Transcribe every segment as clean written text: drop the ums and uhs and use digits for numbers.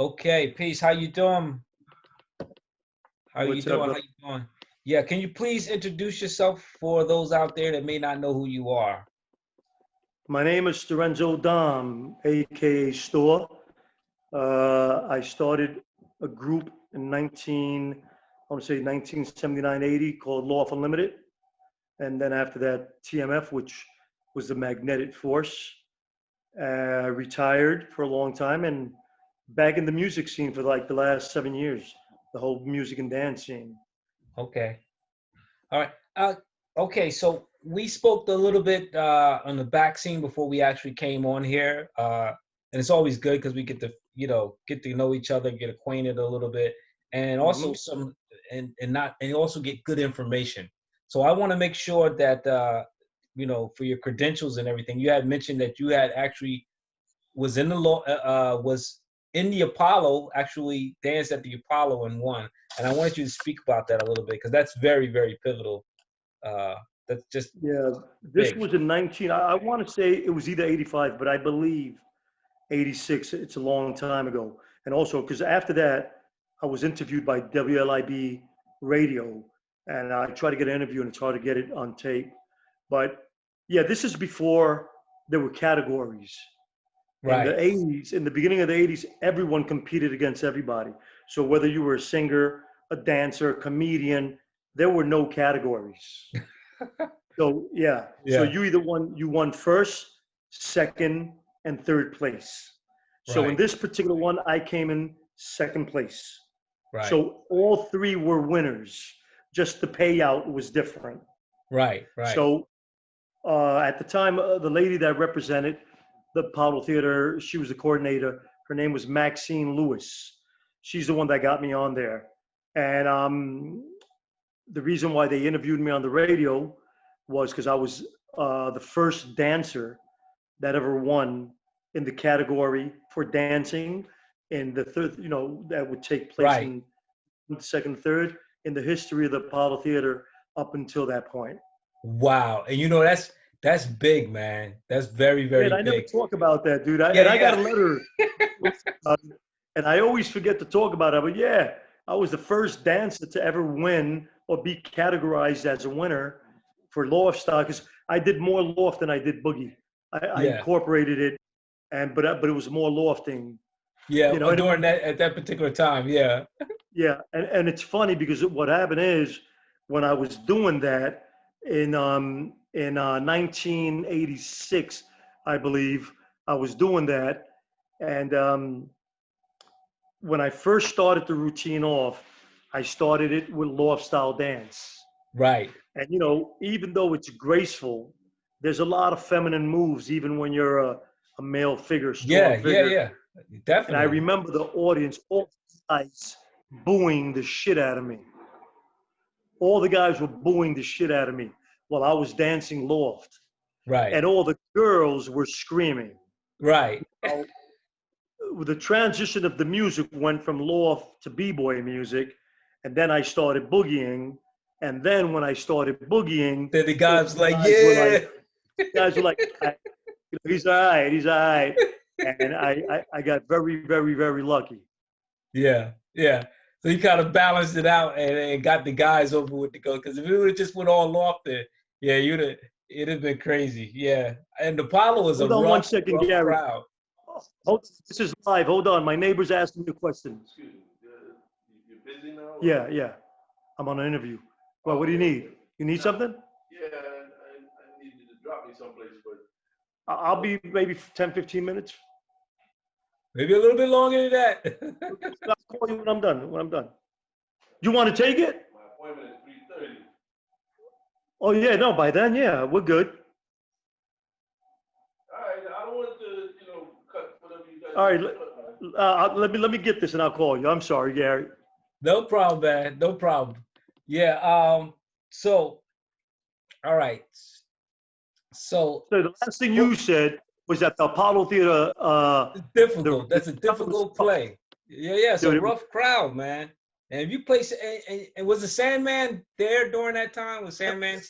Okay, peace. How you doing? How you What's up, doing? bro? How you doing? Yeah, can you please introduce yourself for those out there that may not know who you are? My name is Storenzo Dom, aka Store. I started a group in I want to say 1979, 80 called Law Unlimited. And then after that, TMF, which was the Magnetic Force. Retired for a long time and back in the music scene for like the last 7 years, the whole music and dance scene. Okay. All right. Okay, so we spoke a little bit on the back scene before we actually came on here. And it's always good because we get to, get to know each other, get acquainted a little bit, and also Hmm. some and not and also get good information. So I want to make sure that for your credentials and everything, you had mentioned that you had actually was in the Apollo, actually danced at the Apollo and won. And I wanted you to speak about that a little bit because that's very, very pivotal. Uh, that's just Yeah, this big. was in 19, I want to say it was either 85, but I believe 86. It's a long time ago. And also, because after that, I was interviewed by WLIB radio, and I tried to get an interview, and it's hard to get it on tape. But yeah, this is before there were categories. In Right, the 80s, in the beginning of the 80s, everyone competed against everybody. So whether you were a singer, a dancer, a comedian, there were no categories. So yeah, so yeah, you won first, second, and third place. So in right, this particular one, I came in second place. right, So all three were winners. Just the payout was different. right, right. So at the time, the lady that represented the Apollo Theater, she was the coordinator. Her name was Maxine Lewis. She's the one that got me on there. And the reason why they interviewed me on the radio was because I was the first dancer that ever won in the category for dancing in the third, that would take place Right. in second, third in the history of the Apollo Theater up until that point. Wow. And that's big, man. That's very, Yeah, and very I never big. talk about that, dude. Yeah, And I got a yeah. letter, and I always forget to talk about it. But yeah, I was the first dancer to ever win or be categorized as a winner for loft style because I did more loft than I did boogie. I Yeah. incorporated it, but it was more lofting, Yeah. and During that at that particular time. Yeah. yeah, and it's funny because what happened is when I was doing that in 1986, I believe I was doing that, and when I first started the routine off, I started it with loft style dance, Right. and even though it's graceful, there's a lot of feminine moves even when you're a male figure, Yeah, strong yeah, figure, yeah. and I Definitely. remember the audience, all guys, booing the shit out of me. All the guys were booing the shit out of me while I was dancing loft, Right. and all the girls were screaming. Right. Now, the transition of the music went from loft to b-boy music, and then I started boogieing. And then when I started boogieing, Then the all guy was the like, like, yeah. he's all right, he's all right. And I got very, very, very lucky. Yeah, yeah. So he kind of balanced it out and got the guys over with the go. Because if it would have just went all off there, yeah, it'd have been crazy. Yeah. And Apollo is a Hold on one rough, second, rough Gary. crowd. Hold, this is live. Hold on. My neighbor's asking me a question. Excuse me, you're busy now? Yeah, yeah. I'm on an interview. Well, what do you Okay, need? okay. You need something? Yeah, I need you to drop me someplace, but I'll be maybe 10, 15 minutes. Maybe a little bit longer than that. I'll call you when I'm done. When I'm done. You want to take it? my appointment is 3:30. Oh yeah, no. By then, yeah, we're good. All right, I don't want to, cut whatever you guys All right. want to cut, man. Let me get this and I'll call you. I'm sorry, Gary. No problem, man. No problem. Yeah. So, all right. So So the last thing you said was that the Apollo Theater, it's the difficult. the That's a crowd was difficult tough. play. Yeah, yeah. It's a Dude, it was, rough crowd, man. And if you play, and was the Sandman there during that time? Was Sandman?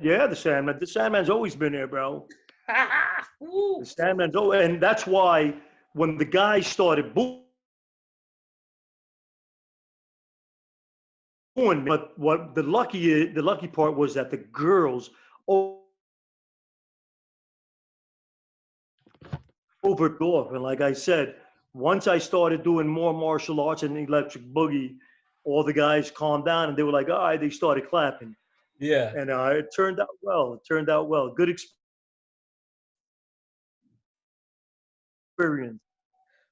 yeah, the Sandman. The Sandman's always been there, bro. The Woo. Sandman's and that's why when the guys started booing doing. But what the lucky part was that the girls overdove. And like I said, once I started doing more martial arts and electric boogie, all the guys calmed down and they were like, all right, they started clapping. Yeah. And it turned out well. It turned out well. Good experience.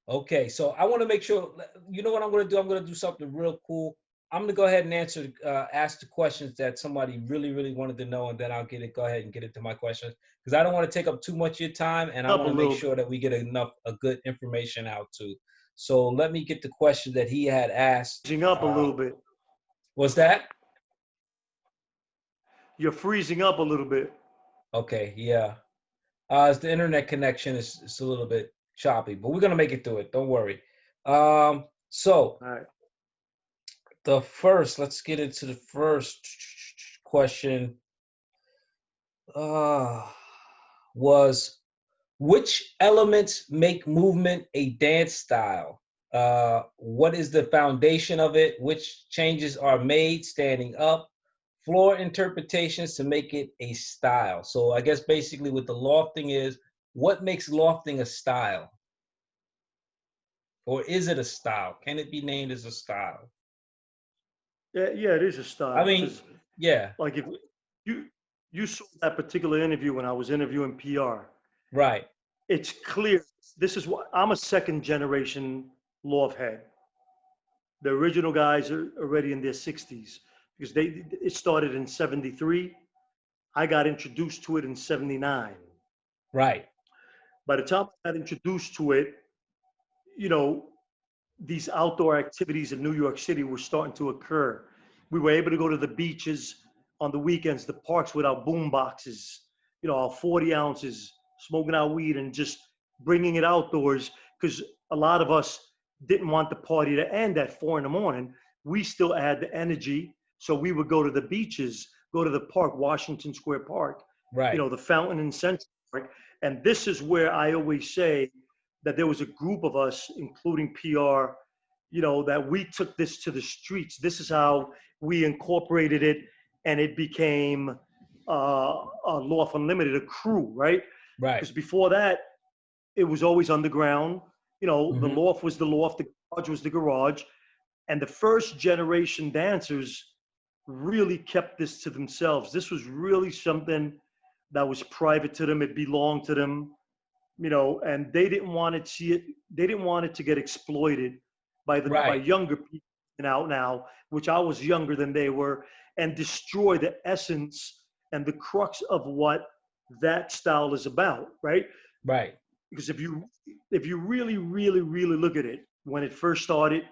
Okay, so I want to make sure. You know what I'm going to do? I'm going to do something real cool. I'm going to go ahead and ask the questions that somebody really, really wanted to know, and then I'll go ahead and get into my questions because I don't want to take up too much of your time, and I Up a want to make little bit. sure that we get a good information out too. So let me get the question that he had asked. Freezing up a little bit. Was that? You're freezing up a little bit. Okay, yeah. It's the internet connection is it's a little bit choppy, but we're gonna make it through it. Don't worry. So All right. let's get into the first question. Was which elements make movement a dance style? What is the foundation of it? Which changes are made standing up? Floor interpretations to make it a style. So I guess basically what the lofting is, what makes lofting a style? Or is it a style? Can it be named as a style? Yeah, yeah, it is a I style mean, because, yeah, like, if you you saw that particular interview when I was interviewing PR, right, it's clear. This is what I'm a second generation loft head. The original guys are already in their 60s because it started in 73. I got introduced to it in 79. right, By the time I got introduced to it, you know, these outdoor activities in New York City were starting to occur. We were able to go to the beaches on the weekends, the parks with our boom boxes, our 40 ounces, smoking our weed and just bringing it outdoors because a lot of us didn't want the party to end at 4 in the morning. We still had the energy. So we would go to the beaches, go to the park, Washington Square Park, right, the fountain in Central Park. And this is where I always say that there was a group of us, including PR, that we took this to the streets. This is how we incorporated it, and it became a Loft Unlimited, a crew, right? right. Because before that, it was always underground. The Hmm. loft was the loft, the garage was the garage, and the first generation dancers really kept this to themselves. This was really something that was private to them. It belonged to them, and they didn't want it see it. They didn't want it to get exploited by Right, younger people out now, which I was younger than they were, and destroy the essence and the crux of what that style is about, right? right, Because if you really, really, really look at it, when it first started,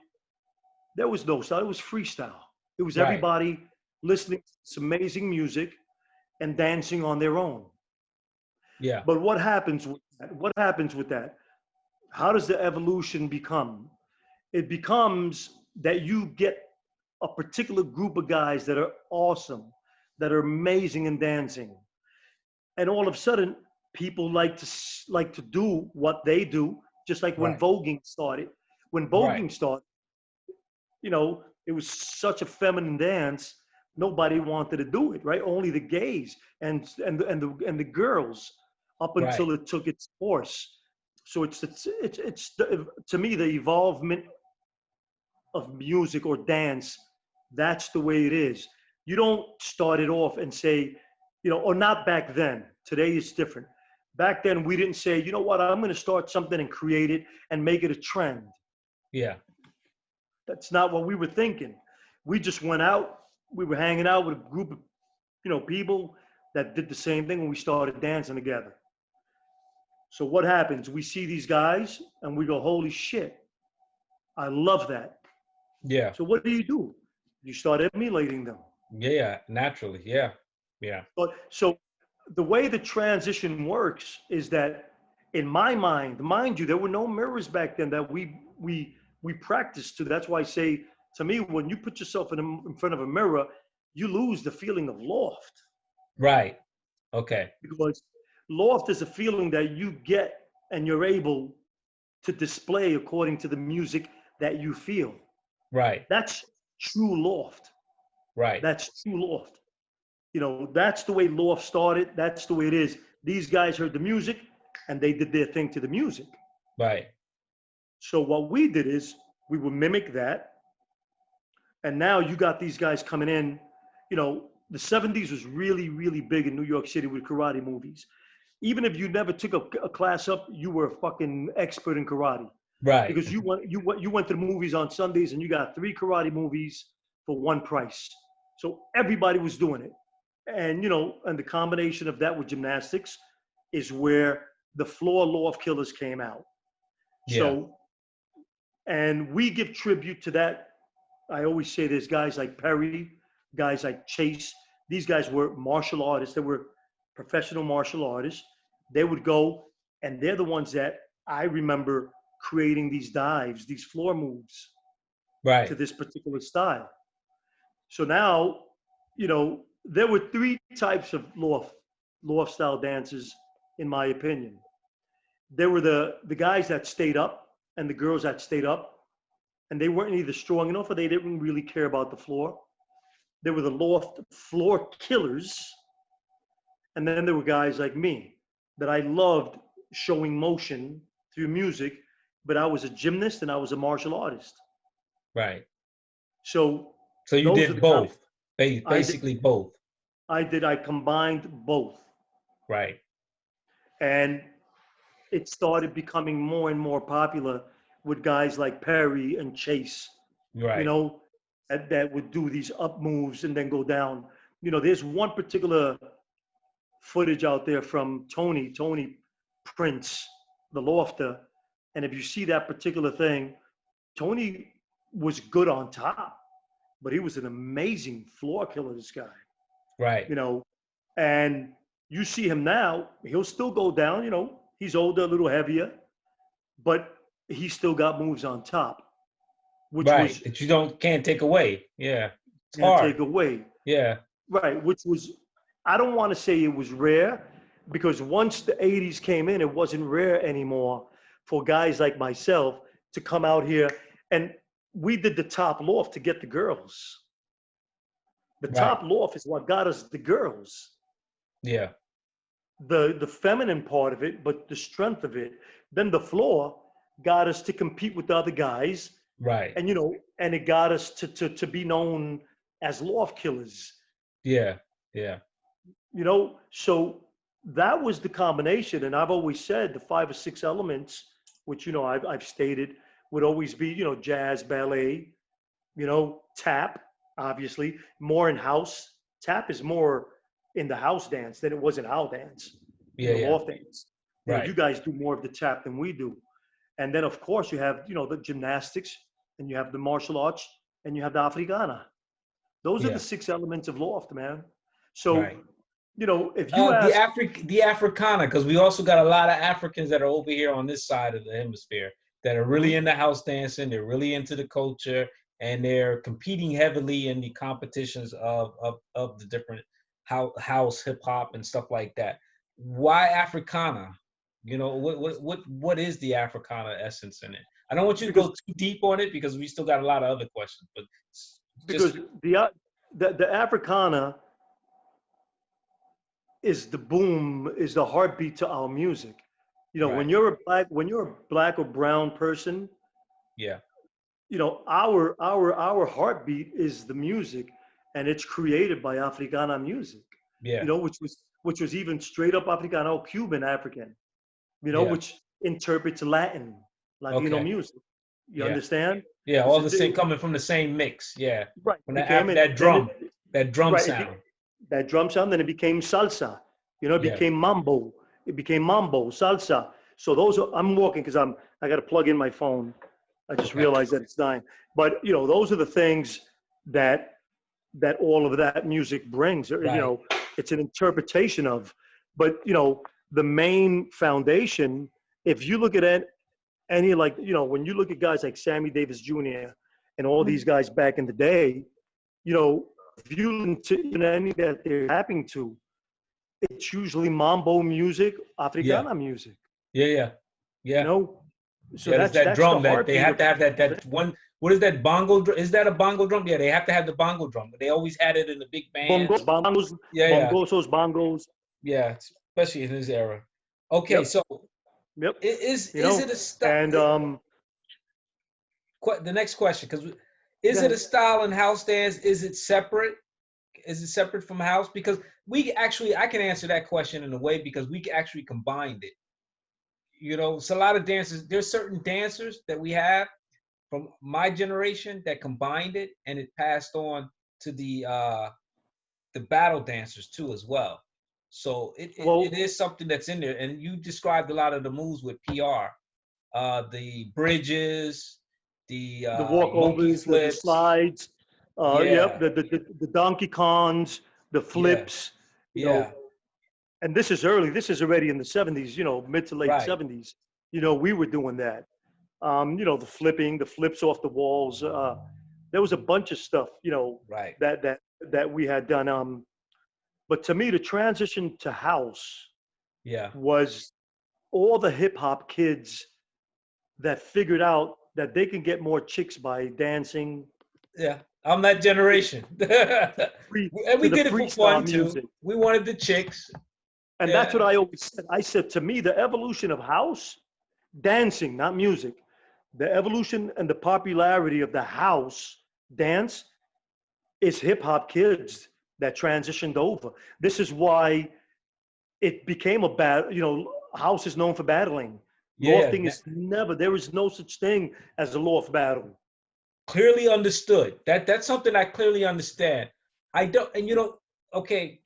there was no style. It was freestyle. It was right. everybody listening to this amazing music and dancing on their own. Yeah, But what happens with that? What happens with that? How does the evolution become? It becomes that you get a particular group of guys that are awesome, that are amazing in dancing, and all of a sudden, people like to do what they do, just like when right, voguing started. When right, voguing started, it was such a feminine dance. Nobody wanted to do it, right? Only the gays and the girls, up right, until it took its course. So to me the evolvement of music or dance. That's the way it is. You don't start it off and say, or not back then. Today is different. Back then we didn't say, you know what, I'm going to start something and create it and make it a trend. yeah, That's not what we were thinking. We just went out. We were hanging out with a group of people that did the same thing, and we started dancing together. So what happens? We see these guys and we go, holy shit, I love that. yeah, So what do? You start emulating them. yeah, naturally, yeah, yeah, But so the way the transition works is that, in my mind you, there were no mirrors back then that we practiced to. That's why I say, to me, when you put yourself in front of a mirror, you lose the feeling of loft, right. Okay, because loft is a feeling that you get and you're able to display according to the music that you feel. right, That's true loft. Right. That's true loft. You know, that's the way loft started. That's the way it is. These guys heard the music and they did their thing to the music. Right. So what we did is we would mimic that. And now you got these guys coming in. You know, the 70s was really, really big in New York City with karate movies. Even if you never took a class up, you were a fucking expert in karate Right. because you went to the movies on Sundays and you got 3 karate movies for one price. So everybody was doing it. And, you know, and the combination of that with gymnastics is where the floor loft killers came out. Yeah. So, and we give tribute to that. I always say there's guys like Perry, guys like Chase. These guys were martial artists. They were professional martial artists. They would go, and they're the ones that I remember creating these dives, these floor moves to Right. this particular style. So now, you know, there were 3 types of loft style dances, in my opinion. There were the guys that stayed up and the girls that stayed up, and they weren't either strong enough or they didn't really care about the floor. There were the loft floor killers, and then there were guys like me that I loved showing motion through music, but I was a gymnast and I was a martial artist. Right. So So you those are did the both. I Basically both. I combined both. Right. And it started becoming more and more popular with guys like Perry and Chase, you Right. know, that would do these up moves and then go down. You know, there's one particular footage out there from Tony Prince, the lofter. And if you see that particular thing, Tony was good on top, but he was an amazing floor killer, this guy, Right. you know. And you see him now, he'll still go down, you know, he's older, a little heavier, but he still got moves on top, which Right. was That you can't take away. Yeah. It's can't hard. take away. Yeah. Right, which was, I don't want to say it was rare because once the 80s came in, it wasn't rare anymore for guys like myself to come out here. And we did the top loft to get the girls. The Right. top loft is what got us the girls. Yeah. The feminine part of it, but the strength of it. Then the floor got us to compete with the other guys. Right. And, you know, and it got us to be known as loft killers. Yeah. Yeah. You know, so that was the combination. And I've always said the 5 or 6 elements, which, you know, I've stated would always be, you know, jazz, ballet, you know, tap, obviously, more in house. Tap is more in the house dance than it was in our dance, in Yeah. the Yeah. loft dance. You know, Right. you guys do more of the tap than we do. And then, of course, you have, you know, the gymnastics and you have the martial arts and you have the Africana. Those are Yeah. the 6 elements of loft, man. So, Right. you know, if you ask, The Africana, because we also got a lot of Africans that are over here on this side of the hemisphere that are really into house dancing. They're really into the culture, and they're competing heavily in the competitions of the different house, hip hop, and stuff like that. Why Africana? You know, what is the Africana essence in it? I don't want you to because go too deep on it because we still got a lot of other questions, but because just the Africana is the boom, is the heartbeat to our music. You know, right. when you're a black or brown person, Yeah. you know, our heartbeat is the music, and it's created by Africana music. Yeah. You know, which was even straight up Africano, Cuban African. You know, Yeah. which interprets Latin, Latino Okay. music. You Yeah. understand? Yeah, Because all the same coming from the same mix. Yeah. right, When it became it, that then drum, that drum right, sound. that drum sound, then it became salsa. You know, it Yeah. became mambo. It became mambo, salsa. So those are, I'm walking because I got to plug in my phone. I just Okay. realized that it's 9. But you know, those are the things that all of that music brings. Or, you Right. know, it's an interpretation of. But you know, the main foundation. If you look at it, any like you know, when you look at guys like Sammy Davis Jr. and all these guys back in the day, you know, if you listen to you know, any that they're tapping to, it's usually mambo music, Yeah. Africana music. Yeah. Yeah. You Yeah. know, So Yeah, there's that that's the drum that they heartbeat have of to have that one. What is that bongo drum? Is that a bongo drum? Yeah, they have to have the bongo drum. They always had it in the big bands. Yeah, yeah, bongos. yeah. Especially in this era. Okay, Yep, so yep. You is know, it a style? and The next question, because is go it a ahead. style in house dance? Is it separate? Is it separate from house? Because we actually, I can answer that question in a way because we actually combined it. You know, it's a lot of dancers. There's certain dancers that we have from my generation that combined it, and it passed on to the battle dancers too as well. So it Well, is something that's in there. And you described a lot of the moves with PR, the bridges, the the monkey walkovers, the flips. slides, yep, Yeah, the Donkey Kongs, the yeah, flips, you know, yeah. and this is early. This is already in the 70s, mid to late Right, 70s. We were doing that. The flipping, the flips off the walls. There was a bunch of stuff, right. that we had done. But to me, the transition to house Yeah, was all the hip hop kids that figured out that they can get more chicks by dancing yeah. I'm that generation. free And to we the did it for fun freestyle too. music. We wanted the chicks. And that's what Yeah, I always said. I said, to me, the evolution of house, dancing, not music, the evolution and the popularity of the house dance is hip hop kids that transitioned over. This is why it became a house is known for battling. yeah, Lofting yeah. is never, there is no such thing as a loft battle. Clearly understood. That's something I clearly understand. I don't, and okay.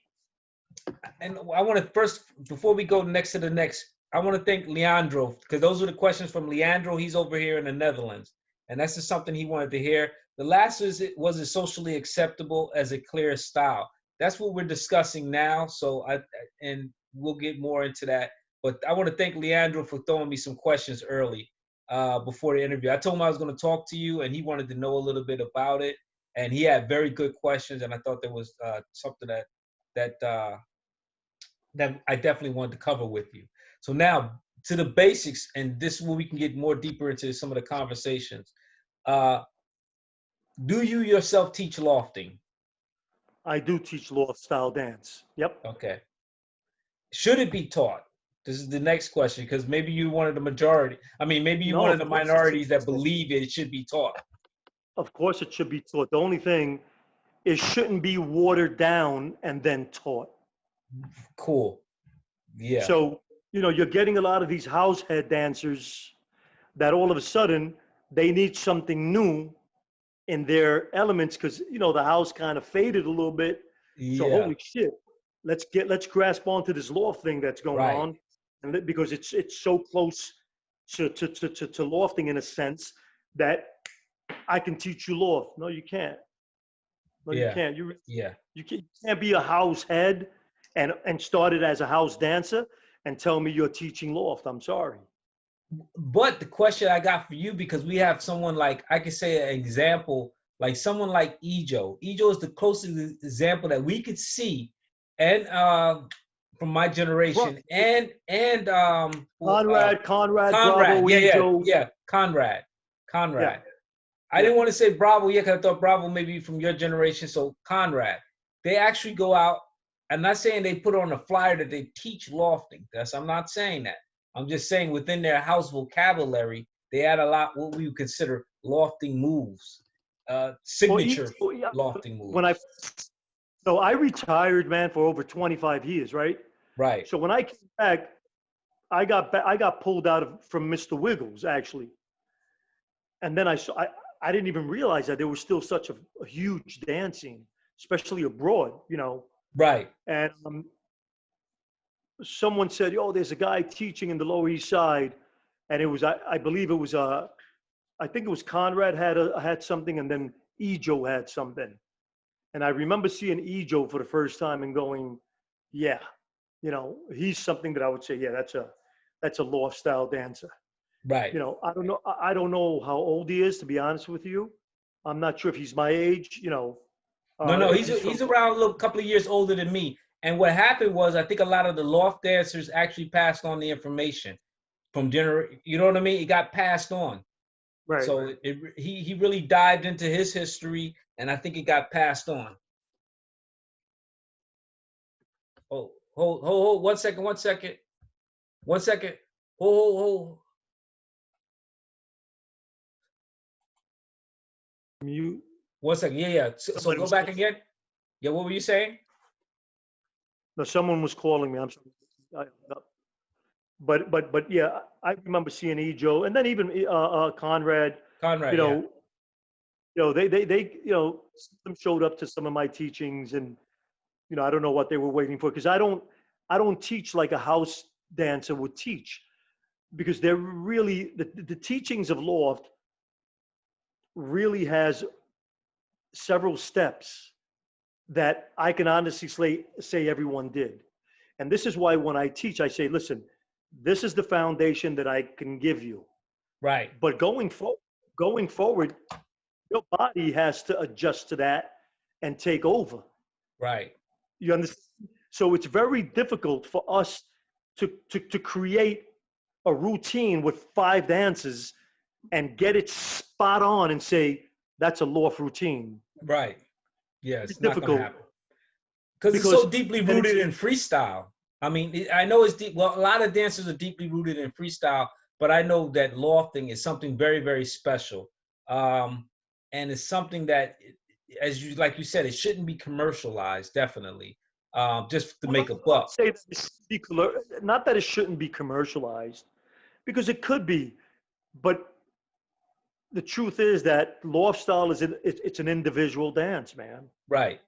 And I want to first, before we go next to the next, I want to thank Leandro because those are the questions from Leandro. He's over here in the Netherlands, and that's just something he wanted to hear. The last was it socially acceptable as a clear style? That's what we're discussing now. So and we'll get more into that. But I want to thank Leandro for throwing me some questions early before the interview. I told him I was going to talk to you, and he wanted to know a little bit about it. And he had very good questions, and I thought there was something that I definitely wanted to cover with you. So now to the basics, and this is where we can get more deeper into some of the conversations. Uh, do you yourself teach lofting? I do teach loft style dance. Yep. Okay. Should it be taught? This is the next question because maybe you one of the majority. I mean, maybe you No, one of of the course it should minorities be that taught. believe it should be taught. Of course it should be taught. The only thing, it shouldn't be watered down and then taught. Cool. Yeah. So, you're getting a lot of these house head dancers that all of a sudden they need something new in their elements because the house kind of faded a little bit. So Yeah. holy shit, let's grasp onto this loft thing that's going Right. on, and because it's so close to lofting in a sense that I can teach you loft. No, you can't. No, you Yeah. can't. Yeah. You can't be a house head and started as a house dancer and tell me you're teaching loft. I'm sorry. But the question I got for you, because we have someone like, I could say an example, like someone like Ejo. Ejo is the closest example that we could see, and from my Bro, generation, and Conrad, Bravo, Conrad. Yeah, yeah, Ejo. yeah. Conrad. Yeah, Conrad. I yeah. didn't want to say Bravo yet because I thought Bravo maybe from your generation. So Conrad. They actually go out. I'm not saying they put on a flyer that they teach lofting. I'm not saying that. I'm just saying within their house vocabulary, they add a lot what we would consider lofting moves, Well, signature Ejo, yeah. lofting When I moves. so I retired, man, for over 25 years, right? Right. So when I came back, I got pulled out of from Mr. Wiggles actually, and then I didn't even realize that there was still such a huge dance scene, especially abroad. Right. And someone said, "Oh, there's a guy teaching in the Lower East Side," and it was I believe it was I think it was Conrad had something, and then Ejo had something. And I remember seeing Ejo for the first time and going, "Yeah, he's something that I would say, yeah, that's a loft style dancer." Right. I don't know how old he is, to be honest with you. I'm not sure if he's my age. No, no, If he's he's from. around a little couple of years older than me. And what happened was, I think a lot of the loft dancers actually passed on the information. from dinner. You know what I mean? It got passed on. Right. So he really dived into his history, and I think it got passed on. Oh, hold, 1 second, 1 second, 1 second. Hold. You. 1 second. Yeah. So go back again. Yeah, what were you saying? No, someone was calling me. I'm sorry. But yeah, I remember seeing Ejo, and then even Conrad. Conrad, You yeah. know, they some showed up to some of my teachings, and I don't know what they were waiting for, because I don't teach like a house dancer would teach, because they're really the teachings of Loft really has several steps that I can honestly say everyone did. And this is why when I teach, I say, listen, this is the foundation that I can give you. Right. But going forward, your body has to adjust to that and take over. Right. You understand? So it's very difficult for us to create a routine with 5 dances and get it spot on and say, that's a Loft routine. Right. Yeah, It's it's not going to difficult. happen. Because it's so deeply rooted in freestyle. I mean, I know it's deep. Well, a lot of dancers are deeply rooted in freestyle, but I know that lofting is something very, very special. And it's something that, like you said, it shouldn't be commercialized, definitely, just to make a buck. Say that it should be, not that it shouldn't be commercialized, because it could be, but the truth is that Loft style it's an individual dance, man. Right.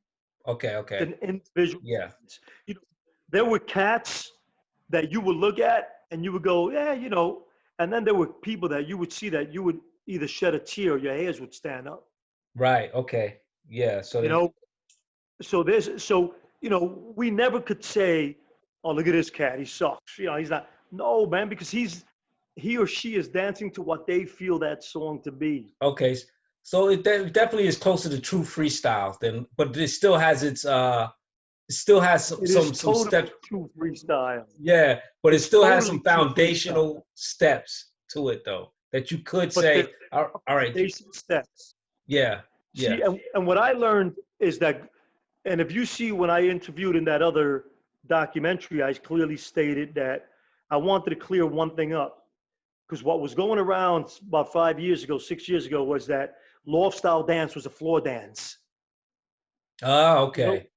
Okay. It's an individual Yeah. dance. There were cats that you would look at and you would go, yeah, and then there were people that you would see that you would either shed a tear or your hairs would stand up. Right. Okay. Yeah. So we never could say, oh, look at this cat, he sucks. He's not. No, man, because he or she is dancing to what they feel that song to be. Okay. So it definitely is closer to true freestyle but it still has its some steps. True freestyle. Yeah, but it still has some Totally foundational steps to it, though, that you could say, all right. Basic steps. Yeah. See, and what I learned is that, and if you see when I interviewed in that other documentary, I clearly stated that I wanted to clear one thing up. Because what was going around about 5 years ago, 6 years ago, was that Loft style dance was a floor dance. Oh, okay.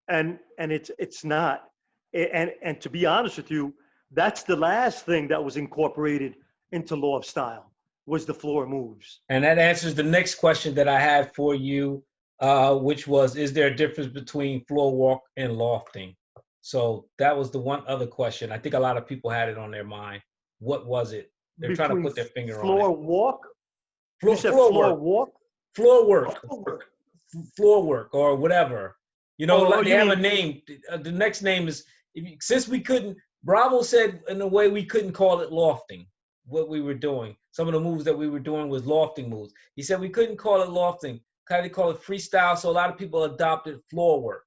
And it's not. And to be honest with you, that's the last thing that was incorporated into Loft style, was the floor moves. And that answers the next question that I had for you, which was, is there a difference between floor walk and lofting? So that was the one other question. I think a lot of people had it on their mind. What was it? They're trying to put their finger on it. Floor walk? Floor work. Walk? Floor work. Floor work or whatever. They have a name. The next name is, since we couldn't, Bravo said in a way we couldn't call it lofting, what we were doing. Some of the moves that we were doing was lofting moves. He said we couldn't call it lofting. Kind of call it freestyle, so a lot of people adopted floor work.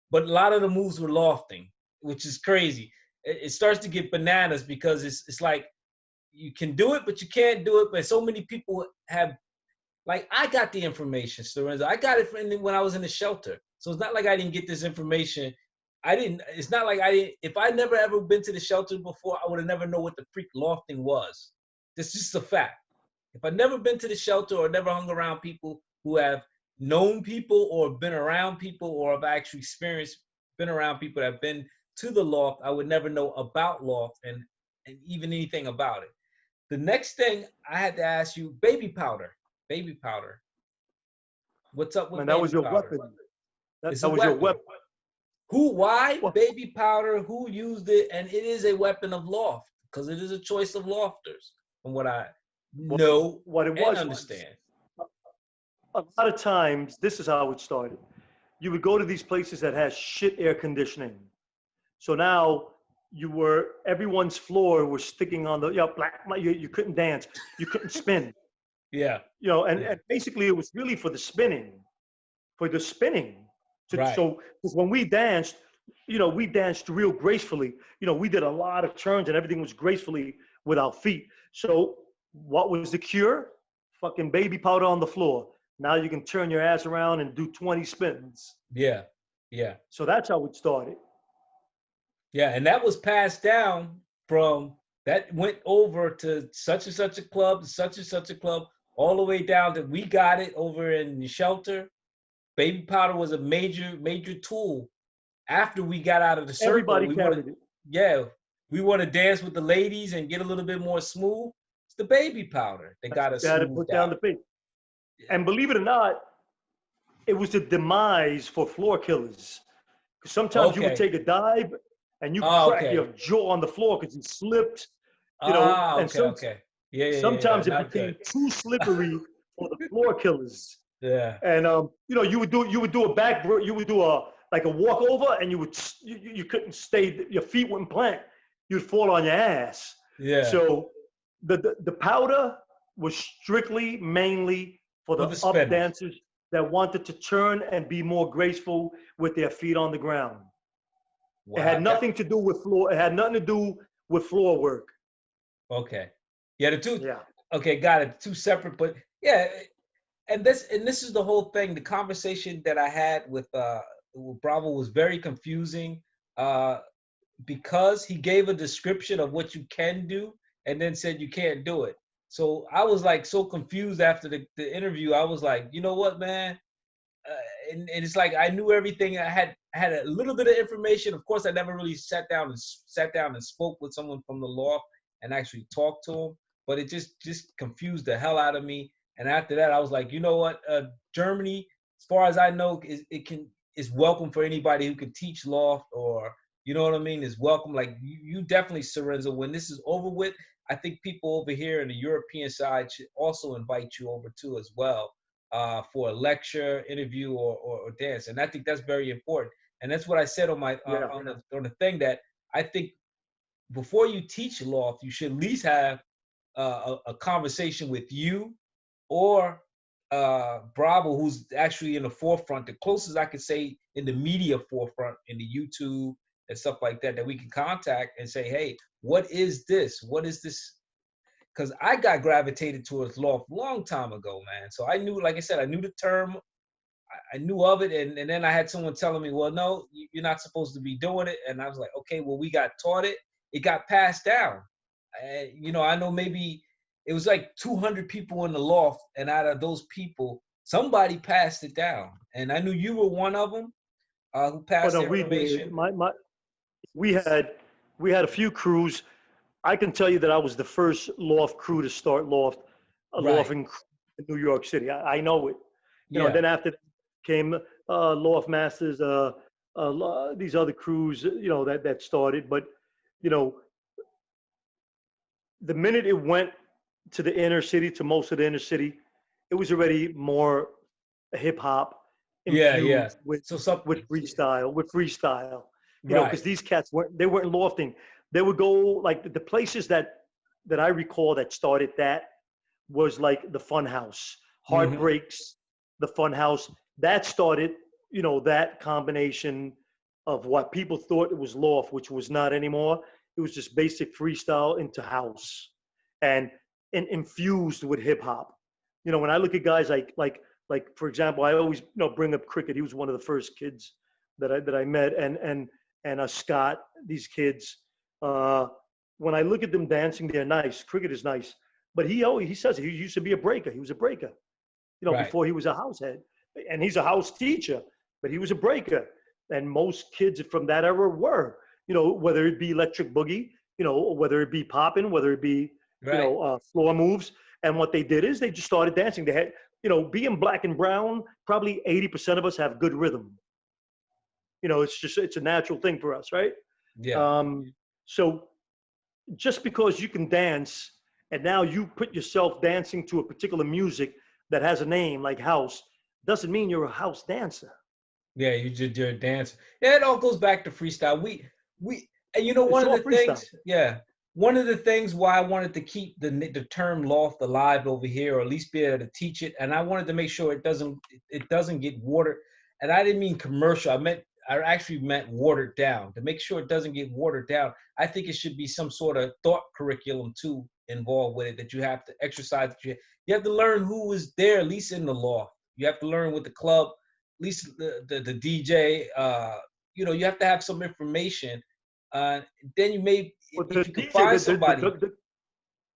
But a lot of the moves were lofting, which is crazy. It starts to get bananas because it's like you can do it, but you can't do it. But so many people have, like, I got the information, Storenzo. I got it when I was in the shelter. So it's not like I didn't get this information. It's not like I didn't. If I never ever been to the shelter before, I would have never know what the freak lofting was. That's just a fact. If I'd never been to the shelter or never hung around people who have known people or been around people or have actually been around people that have been to the loft, I would never know about loft and even anything about it. The next thing I had to ask you, baby powder. Baby powder. What's up with baby powder? That was your weapon. That was your weapon. Why baby powder? Who used it? And it is a weapon of loft because it is a choice of lofters, from what I know and understand. A lot of times, this is how it started. You would go to these places that has shit air conditioning. So now everyone's floor was sticking on you couldn't dance, you couldn't spin. Yeah. And basically it was really for the spinning. Right. So because when we danced real gracefully. We did a lot of turns and everything was gracefully with our feet. So what was the cure? Fucking baby powder on the floor. Now you can turn your ass around and do 20 spins. Yeah. Yeah. So that's how it started. Yeah. And that was passed down from that went over to such and such a club, such and such a club, all the way down to we got it over in the shelter. Baby powder was a major tool after we got out of the circle. Everybody We want to, carried it. yeah, we want to dance with the ladies and get a little bit more smooth. It's the baby powder that That's got what us you had to smoothed put down out. the pace. And believe it or not, it was the demise for floor killers. Because sometimes you would Okay. take a dive and you Oh, crack your okay. jaw on the floor because you slipped, Ah, and okay, okay. Yeah. sometimes it Not became good. too slippery for the floor killers. Yeah. And you would do a back, you would do a like a walkover, and you couldn't stay, your feet wouldn't plant. You'd fall on your ass. Yeah. So the powder was strictly mainly for For the the up spinners. dancers that wanted to turn and be more graceful with their feet on the ground. It Wow. had nothing to do with floor. It had nothing to do with floor work. Okay. Yeah, the two. Yeah. Okay, got it. Two separate, but yeah, and this is the whole thing. The conversation that I had with Bravo was very confusing uh, because he gave a description of what you can do and then said you can't do it. So I was like so confused after the interview. I was like, you know what, man? And it's like I knew everything. I had a little bit of information. Of course, I never really sat down and spoke with someone from the law and actually talked to him. But it just confused the hell out of me. And after that, I was like, you know what? Germany, as far as I know, is welcome for anybody who can teach law, or you know what I mean, is welcome. Like you definitely, Sorenzo. When this is over with, I think people over here in the European side should also invite you over too as well, for a lecture, interview, or dance. And I think that's very important. And that's what I said on my Yeah. on the thing, that I think before you teach loft, you should at least have a conversation with you or Bravo, who's actually in the forefront, the closest I could say in the media forefront, in the YouTube and stuff like that, that we can contact and say, hey, what is this? What is this? Because I got gravitated towards loft a long time ago, man. So I knew, like I said, I knew the term, I knew of it, and then I had someone telling me, well, no, you're not supposed to be doing it. And I was like, okay, well, we got taught it. It got passed down. I know maybe it was like 200 people in the loft, and out of those people, somebody passed it down. And I knew you were one of them who Oh passed no, the we did. information. We had a few crews. I can tell you that I was the first loft crew to start a loft Right. in New York City. I know it. And Yeah. then after that came loft masters, these other crews, that started. But you know, the minute it went to the inner city, to most of the inner city, it was already more hip hop Yeah. infused with So some freestyle. Because right. these cats weren't lofting. They would go like the places that I recall that started that was like the Fun House, Hmm. Heartbreaks, the Fun House. That started, that combination of what people thought it was loft, which was not anymore. It was just basic freestyle into house, and infused with hip hop. When I look at guys like for example, I always bring up Cricket. He was one of the first kids that I met, and Scott. These kids, uh, when I look at them dancing, they're nice. Cricket is nice, but he says he used to be a breaker. He was a breaker, Right. before he was a house head, and he's a house teacher, but he was a breaker. And most kids from that era were, whether it be electric boogie, whether it be popping, whether it be, Right. floor moves. And what they did is they just started dancing. They had, being black and brown, probably 80% of us have good rhythm. It's a natural thing for us, right? Yeah. So just because you can dance and now you put yourself dancing to a particular music that has a name like house doesn't mean you're a house dancer. Yeah, you're a dancer. Yeah, it all goes back to freestyle. We and one It's of all the freestyle. things, yeah, one of the things why I wanted to keep the term loft alive over here, or at least be able to teach it, and I wanted to make sure it doesn't get watered. And I didn't mean commercial. I meant I actually meant watered down. To make sure it doesn't get watered down, I think it should be some sort of thought curriculum too involved with it, that you have to exercise. That you have to learn who was there, at least in the loft. You have to learn with the club, at least the DJ. You have to have some information. Then you may, But if you can find somebody.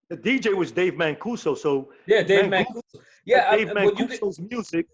the DJ was Dave Mancuso. So Yeah, Dave Mancuso, Mancuso. Yeah, Dave but you could. Mancuso's music,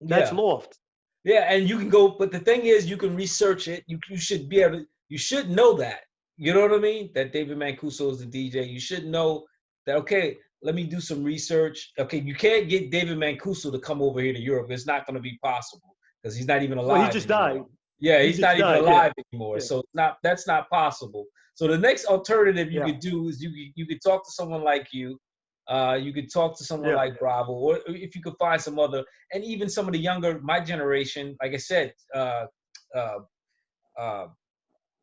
that's Yeah. loft. Yeah, and you can go, but the thing is, you can research it. You should be able to, you should know that. You know what I mean? That David Mancuso is the DJ. You should know that, okay, let me do some research. Okay, you can't get David Mancuso to come over here to Europe. It's not going to be possible because he's not even Well, he alive just anymore. died. Yeah, He he's just not even died. Yeah. alive anymore. Yeah. So that's not possible. So the next alternative you Yeah. could do is you could talk to someone like you. You could talk to someone Yeah. like Bravo, or if you could find some other, and even some of the younger, my generation. Like I said,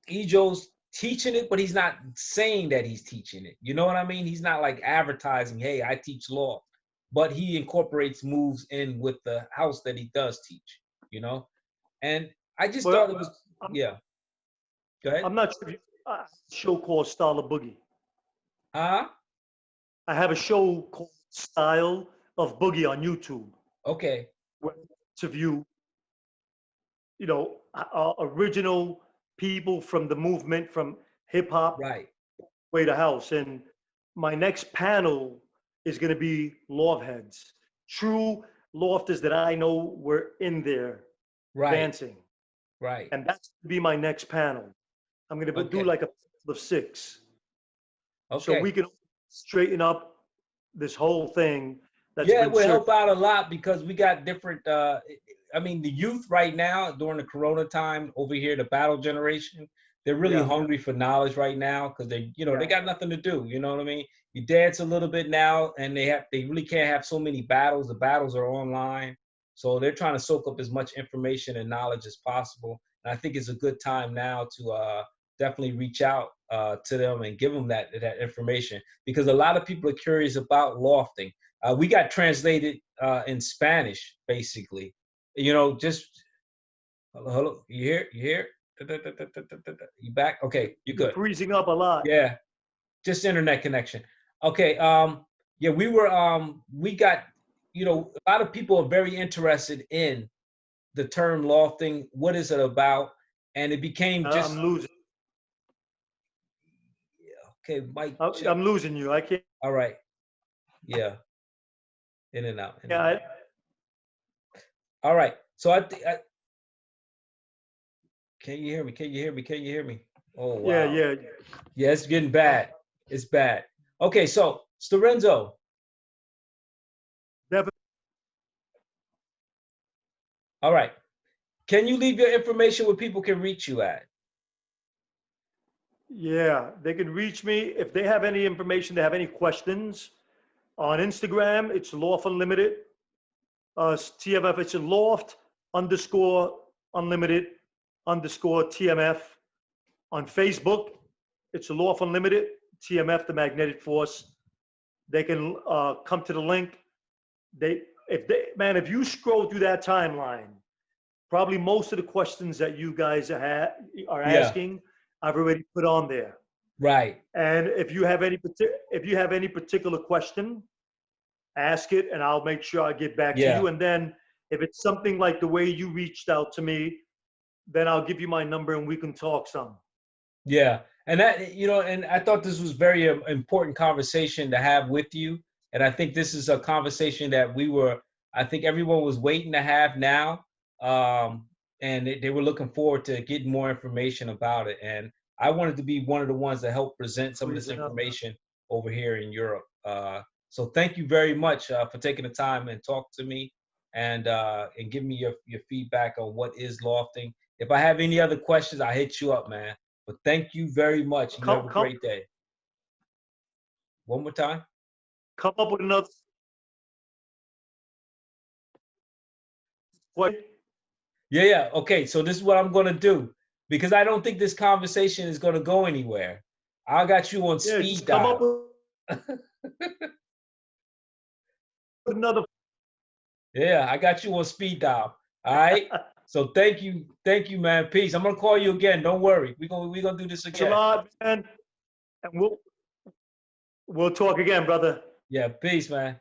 Ejo's teaching it, but he's not saying that he's teaching it. You know what I mean? He's not like advertising, "Hey, I teach law," but he incorporates moves in with the house that he does teach. You know, and I just thought it was, yeah. Go ahead. I'm not sure if you, a show called Style of Boogie. Huh? I have a show called Style of Boogie on YouTube. Okay. Where I interview, original people from the movement, from hip hop Right. way to house. And my next panel is going to be loft heads, true lofters that I know were in there Right. dancing. Right. And that's going to be my next panel. I'm going to do Okay. like a panel of 6. Okay. So we can straighten up this whole thing. Yeah, it would help out a lot because we got different. I mean, the youth right now during the Corona time over here, the battle generation, they're really hungry for knowledge right now because they got nothing to do. You know what I mean? You dance a little bit now, and they really can't have so many battles. The battles are online, so they're trying to soak up as much information and knowledge as possible. And I think it's a good time now to definitely reach out to them and give them that information because a lot of people are curious about lofting. We got translated in Spanish, basically. Just hello. You here? You here? You back? Okay, you good. You're freezing up a lot. Yeah, just internet connection. Okay. Yeah, we got. A lot of people are very interested in the term lofting. What is it about? And it became just. I'm losing. Okay, Mike. I'm losing you. I can't. All right. Yeah. In and out. All right. So can you hear me? Can you hear me? Can you hear me? Oh wow. Yeah. Yeah, it's getting bad. It's bad. Okay, so Storenzo. Definitely. All right. Can you leave your information where people can reach you at? Yeah, they can reach me if they have any information, they have any questions. On Instagram, it's Loft Unlimited. TMF, it's Loft_Unlimited_TMF. On Facebook, it's Loft Unlimited, TMF, the Magnetic Force. They can come to the link. If you scroll through that timeline, probably most of the questions that you guys are asking, I've already put on there. Right. And if you have any particular question, ask it, and I'll make sure I get back to you. And then if it's something like the way you reached out to me, then I'll give you my number and we can talk some. Yeah. And that, and I thought this was very important conversation to have with you. And I think this is a conversation that I think everyone was waiting to have now. And they were looking forward to getting more information about it. And I wanted to be one of the ones that helped present some of this information over here in Europe. So thank you very much for taking the time and talk to me and give me your feedback on what is lofting. If I have any other questions, I'll hit you up, man. But thank you very much. You have a great day. One more time. Come up with another. What? Yeah. Okay. So this is what I'm going to do because I don't think this conversation is going to go anywhere. I got you on speed dial. Come up with another. Yeah, I got you on speed dial. All right. So thank you, man. Peace. I'm gonna call you again. Don't worry. We gonna do this Thanks a again. lot, man. And we'll talk again, brother. Yeah, peace, man.